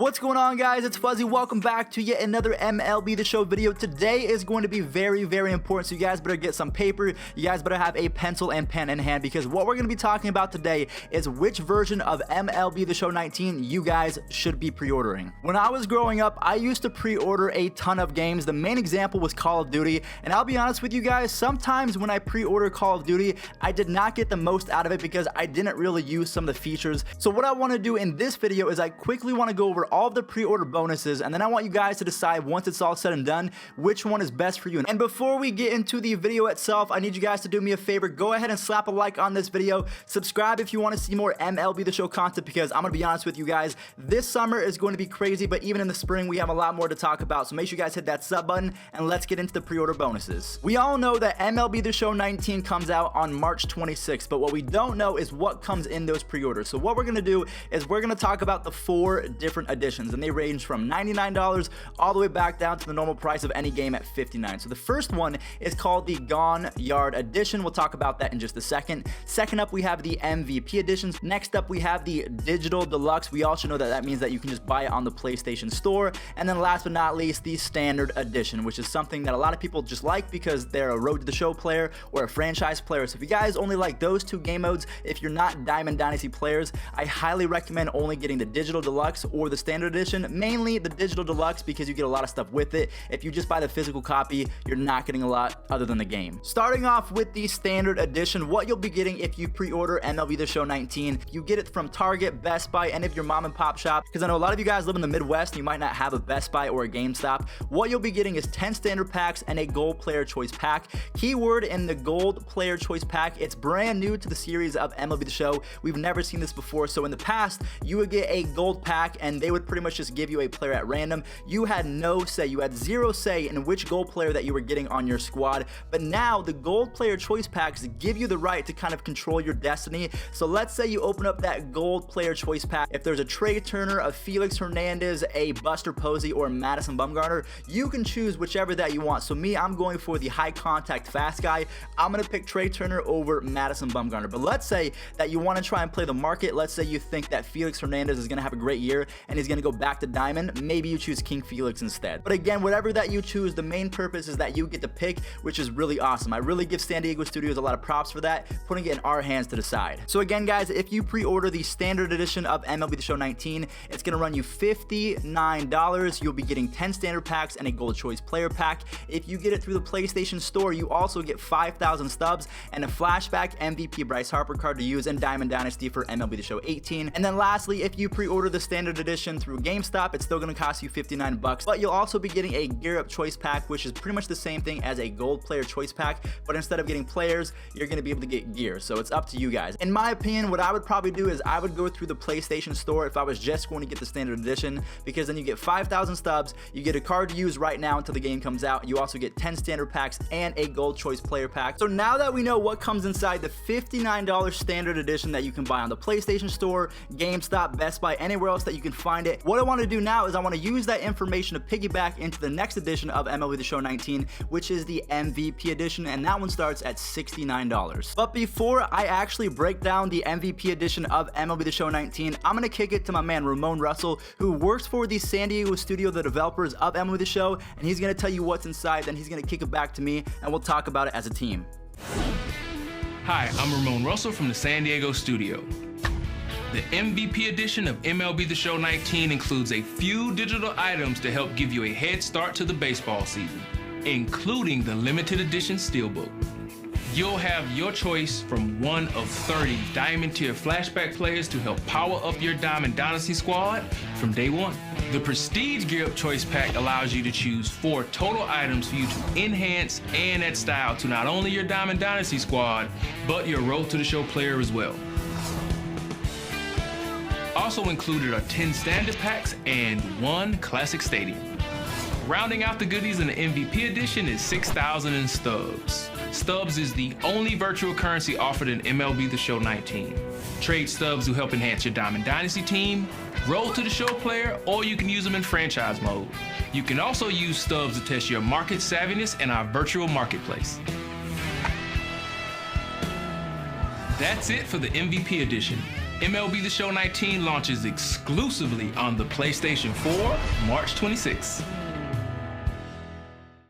What's going on, guys? It's Fuzzy. Welcome back to yet another MLB The Show video. Today is going to be very, very important, so you guys better get some paper. You guys better have a pencil and pen in hand, because what we're going to be talking about today is which version of MLB The Show 19 you guys should be pre-ordering. When I was growing up, I used to pre-order a ton of games. The main example was Call of Duty, and I'll be honest with you guys, sometimes when I pre-order Call of Duty, I did not get the most out of it because I didn't really use some of the features. So what I want to do in this video is I quickly want to go over all of the pre-order bonuses, and then I want you guys to decide, once it's all said and done, which one is best for you. And before we get into the video itself, I need you guys to do me a favor. Go ahead and slap a like on this video. Subscribe if you want to see more MLB The Show content, because I'm going to be honest with you guys, this summer is going to be crazy, but even in the spring, we have a lot more to talk about. So make sure you guys hit that sub button, and let's get into the pre-order bonuses. We all know that MLB The Show 19 comes out on March 26th, but what we don't know is what comes in those pre-orders. So what we're going to do is we're going to talk about the 4 different editions, and they range from $99 all the way back down to the normal price of any game at $59. So the first one is called the Gone Yard Edition. We'll talk about that in just a second. Second up, we have the MVP editions. Next up, we have the Digital Deluxe. We also know that that means that you can just buy it on the PlayStation Store. And then last but not least, the Standard Edition, which is something that a lot of people just like because they're a Road to the Show player or a franchise player. So if you guys only like those 2 game modes, if you're not Diamond Dynasty players, I highly recommend only getting the Digital Deluxe or the Standard Edition. Mainly the Digital Deluxe, because you get a lot of stuff with it. If you just buy the physical copy, you're not getting a lot other than the game. Starting off with the Standard Edition, what you'll be getting if you pre-order MLB The Show 19, you get it from Target, Best Buy, any of your mom and pop shops, because I know a lot of you guys live in the Midwest and you might not have a Best Buy or a GameStop. What you'll be getting is 10 standard packs and a Gold Player Choice Pack. Keyword in the Gold Player Choice Pack, it's brand new to the series of MLB The Show. We've never seen this before. So in the past, you would get a gold pack and they would pretty much just give you a player at random. You had no say. You had 0 say in which gold player that you were getting on your squad. But now the Gold Player Choice Packs give you the right to kind of control your destiny. So let's say you open up that Gold Player Choice Pack. If there's a Trey Turner, a Felix Hernandez, a Buster Posey, or a Madison Bumgarner, you can choose whichever that you want. So me, I'm going for the high contact fast guy. I'm going to pick Trey Turner over Madison Bumgarner. But let's say that you want to try and play the market. Let's say you think that Felix Hernandez is going to have a great year and he's going to go back to Diamond. Maybe you choose King Felix instead. But again, whatever that you choose, the main purpose is that you get to pick, which is really awesome. I really give San Diego Studios a lot of props for that, putting it in our hands to decide. So again, guys, if you pre-order the Standard Edition of MLB The Show 19, it's going to run you $59. You'll be getting 10 standard packs and a Gold Choice Player Pack. If you get it through the PlayStation Store, you also get 5,000 stubs and a flashback MVP Bryce Harper card to use in Diamond Dynasty for MLB The Show 18. And then lastly, if you pre-order the Standard Edition through GameStop, it's still going to cost you $59, but you'll also be getting a Gear Up Choice Pack, which is pretty much the same thing as a Gold Player Choice Pack, but instead of getting players, you're going to be able to get gear. So it's up to you guys. In my opinion, what I would probably do is I would go through the PlayStation Store if I was just going to get the Standard Edition, because then you get 5,000 stubs, you get a card to use right now until the game comes out, you also get 10 standard packs and a Gold Choice Player Pack. So now that we know what comes inside the $59 Standard Edition that you can buy on the PlayStation Store, GameStop, Best Buy, anywhere else that you can find it, what I want to do now is I want to use that information to piggyback into the next edition of MLB The Show 19, which is the MVP edition, and that one starts at $69. But before I actually break down the MVP edition of MLB The Show 19, I'm going to kick it to my man Ramon Russell, who works for the San Diego Studio, the developers of MLB The Show, and he's going to tell you what's inside, then he's going to kick it back to me, and we'll talk about it as a team. Hi, I'm Ramon Russell from the San Diego Studio. The MVP edition of MLB The Show 19 includes a few digital items to help give you a head start to the baseball season, including the limited edition Steelbook. You'll have your choice from one of 30 Diamond Tier flashback players to help power up your Diamond Dynasty squad from day one. The Prestige Gear Up Choice Pack allows you to choose 4 total items for you to enhance and add style to not only your Diamond Dynasty squad, but your Road to the Show player as well. Also included are 10 standard packs and 1 classic stadium. Rounding out the goodies in the MVP edition is 6,000 in stubs. Stubs is the only virtual currency offered in MLB The Show 19. Trade stubs will help enhance your Diamond Dynasty team, Roll to the Show player, or you can use them in franchise mode. You can also use stubs to test your market savviness in our virtual marketplace. That's it for the MVP edition. MLB The Show 19 launches exclusively on the PlayStation 4, March 26th.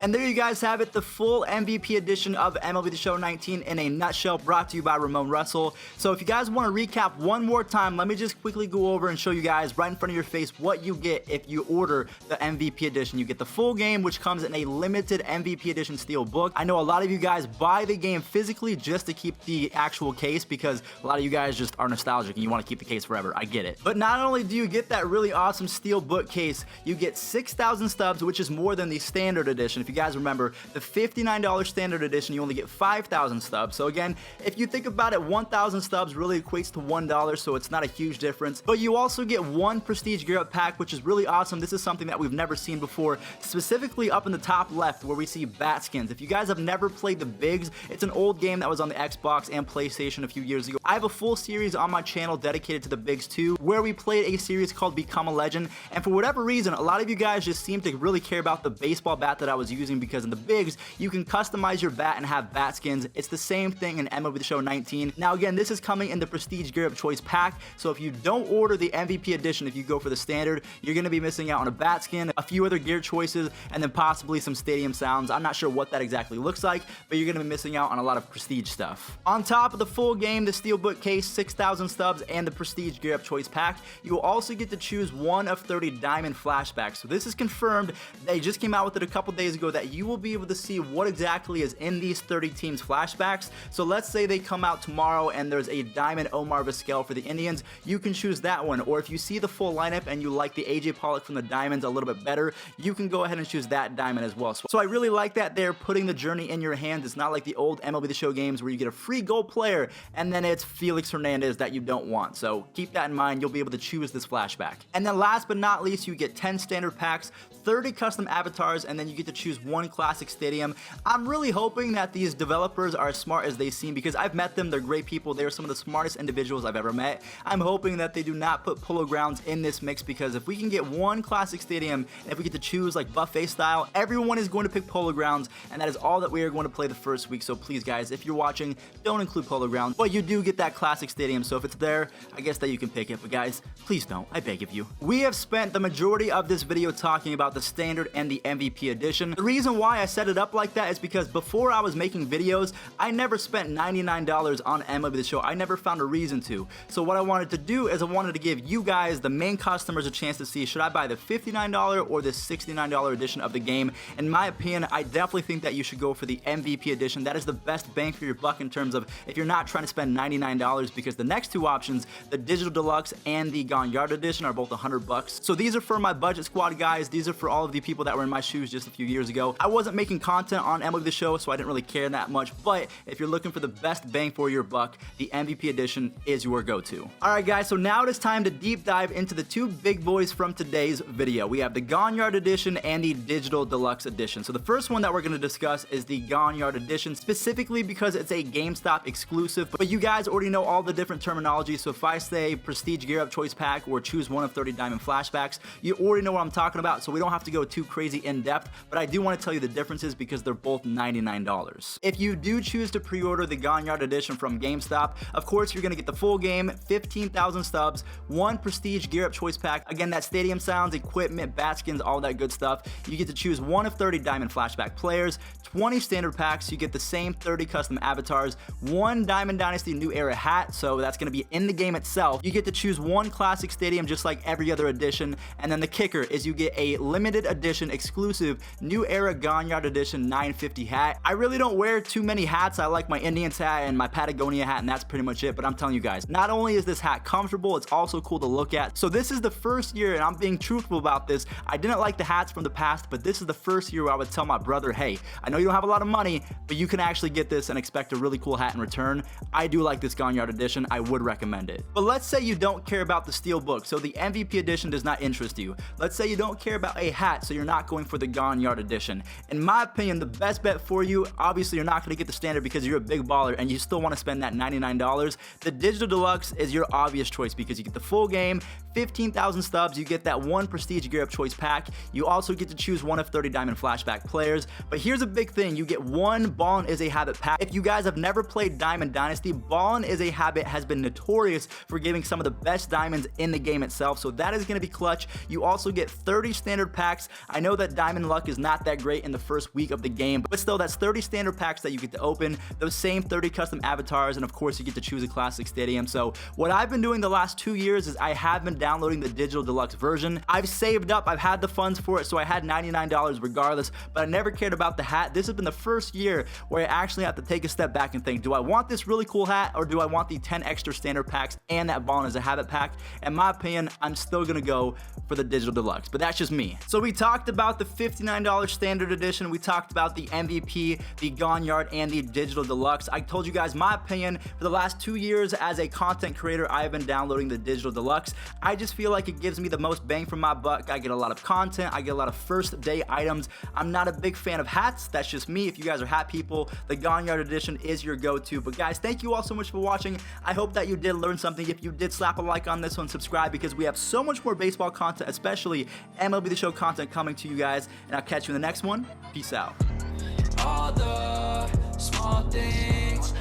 And there you guys have it, the full MVP edition of MLB The Show 19 in a nutshell, brought to you by Ramon Russell. So if you guys want to recap one more time, let me just quickly go over and show you guys right in front of your face what you get if you order the MVP edition. You get the full game, which comes in a limited MVP edition steel book. I know a lot of you guys buy the game physically just to keep the actual case, because a lot of you guys just are nostalgic and you want to keep the case forever. I get it. But not only do you get that really awesome steel book case, you get 6,000 stubs, which is more than the standard edition. If you guys remember, the $59 standard edition, you only get 5,000 stubs. So again, if you think about it, 1,000 stubs really equates to $1, so it's not a huge difference. But you also get one Prestige Gear Up pack, which is really awesome. This is something that we've never seen before, specifically up in the top left where we see bat skins. If you guys have never played the Bigs, it's an old game that was on the Xbox and PlayStation a few years ago. I have a full series on my channel dedicated to the Bigs 2, where we played a series called Become a Legend, and for whatever reason, a lot of you guys just seem to really care about the baseball bat that I was using, because in the Bigs, you can customize your bat and have bat skins. It's the same thing in MLB The Show 19. Now again, this is coming in the Prestige Gear Up Choice pack, so if you don't order the MVP edition, if you go for the standard, you're going to be missing out on a bat skin, a few other gear choices, and then possibly some stadium sounds. I'm not sure what that exactly looks like, but you're going to be missing out on a lot of prestige stuff. On top of the full game, the steelbook case, 6,000 stubs, and the Prestige Gear Up Choice pack, you will also get to choose one of 30 diamond flashbacks. So this is confirmed. They just came out with it a couple days ago that you will be able to see what exactly is in these 30 teams flashbacks. So let's say they come out tomorrow and there's a diamond Omar Vizquel for the Indians, you can choose that one. Or if you see the full lineup and you like the AJ Pollock from the Diamonds a little bit better, you can go ahead and choose that diamond as well. So I really like that they're putting the journey in your hands. It's not like the old MLB The Show games where you get a free gold player and then it's Felix Hernandez that you don't want. So keep that in mind. You'll be able to choose this flashback. And then last but not least, you get 10 standard packs, 30 custom avatars, and then you get to choose one classic stadium. I'm really hoping that these developers are as smart as they seem, because I've met them. They're great people. They're some of the smartest individuals I've ever met. I'm hoping that they do not put Polo Grounds in this mix, because if we can get one classic stadium, and if we get to choose like buffet style, everyone is going to pick Polo Grounds, and that is all that we are going to play the first week. So please guys, if you're watching, don't include Polo Grounds, but you do get that classic stadium. So if it's there, I guess that you can pick it, but guys, please don't, I beg of you. We have spent the majority of this video talking about the standard and the MVP edition. The reason why I set it up like that is because before I was making videos, I never spent $99 on MLB The Show. I never found a reason to. So what I wanted to do is I wanted to give you guys, the main customers, a chance to see, should I buy the $59 or the $69 edition of the game? In my opinion, I definitely think that you should go for the MVP edition. That is the best bang for your buck in terms of if you're not trying to spend $99, because the next two options, the Digital Deluxe and the Gone Yard edition, are both $100. So these are for my budget squad guys. These are for all of the people that were in my shoes just a few years ago. I wasn't making content on MLB The Show, so I didn't really care that much, but if you're looking for the best bang for your buck, the MVP edition is your go-to. Alright guys, so now it is time to deep dive into the two big boys from today's video. We have the Gone Yard edition and the Digital Deluxe edition. So the first one that we're going to discuss is the Gone Yard edition, specifically because it's a GameStop exclusive, but you guys already know all the different terminology. So if I say Prestige Gear Up Choice Pack or choose one of 30 diamond flashbacks, you already know what I'm talking about, so we don't have to go too crazy in depth, but I do want to tell you the differences because they're both $99. If you do choose to pre-order the Gone Yard edition from GameStop, of course you're going to get the full game, 15,000 stubs, one Prestige Gear Up Choice Pack, again that stadium sounds, equipment, bat skins, all that good stuff. You get to choose one of 30 diamond flashback players, 20 standard packs, you get the same 30 custom avatars, one Diamond Dynasty New Era hat, so that's going to be in the game itself. You get to choose one classic stadium just like every other edition, and then the kicker is you get a limited edition exclusive New Era Gone Yard edition 950 hat. I really don't wear too many hats. I like my Indians hat and my Patagonia hat, and that's pretty much it, but I'm telling you guys, not only is this hat comfortable, it's also cool to look at. So this is the first year, and I'm being truthful about this, I didn't like the hats from the past, but this is the first year where I would tell my brother, hey, I know you don't have a lot of money, but you can actually get this and expect a really cool hat in return. I do like this Gone Yard edition. I would recommend it. But let's say you don't care about the steel book, so the MVP edition does not interest you. Let's say you don't care about a hat, so you're not going for the Gone Yard edition. In my opinion, the best bet for you, obviously you're not going to get the standard because you're a big baller and you still want to spend that $99. The Digital Deluxe is your obvious choice because you get the full game, 15,000 stubs, you get that one Prestige Gear Up Choice pack. You also get to choose one of 30 Diamond Flashback players. But here's a big thing, you get one Ballin' is a Habit pack. If you guys have never played Diamond Dynasty, Ballin' is a Habit has been notorious for giving some of the best diamonds in the game itself, so that is going to be clutch. You also get 30 standard packs. I know that Diamond Luck is not that great in the first week of the game, but still, that's 30 standard packs that you get to open, those same 30 custom avatars, and of course you get to choose a classic stadium. So what I've been doing the last 2 years is I have been downloading the digital deluxe version. I've saved up, I've had the funds for it, so I had $99 regardless, but I never cared about the hat. This has been the first year where I actually have to take a step back and think, do I want this really cool hat, or do I want the 10 extra standard packs and that Ballin' is a Habit pack? In my opinion, I'm still gonna go for the digital deluxe, but that's just me. So we talked about the $59 standard edition, we talked about the MVP, the Gone Yard, and the digital deluxe. I told you guys my opinion. For the last 2 years as a content creator, I have been downloading the digital deluxe. I just feel like it gives me the most bang for my buck. I get a lot of content, I get a lot of first day items. I'm not a big fan of hats, that's just me. If you guys are hat people, the Gone Yard edition is your go-to. But guys, thank you all so much for watching. I hope that you did learn something. If you did, slap a like on this one, subscribe, because we have so much more baseball content, especially MLB The Show content coming to you guys, and I'll catch you in the next one. Peace out. All the small things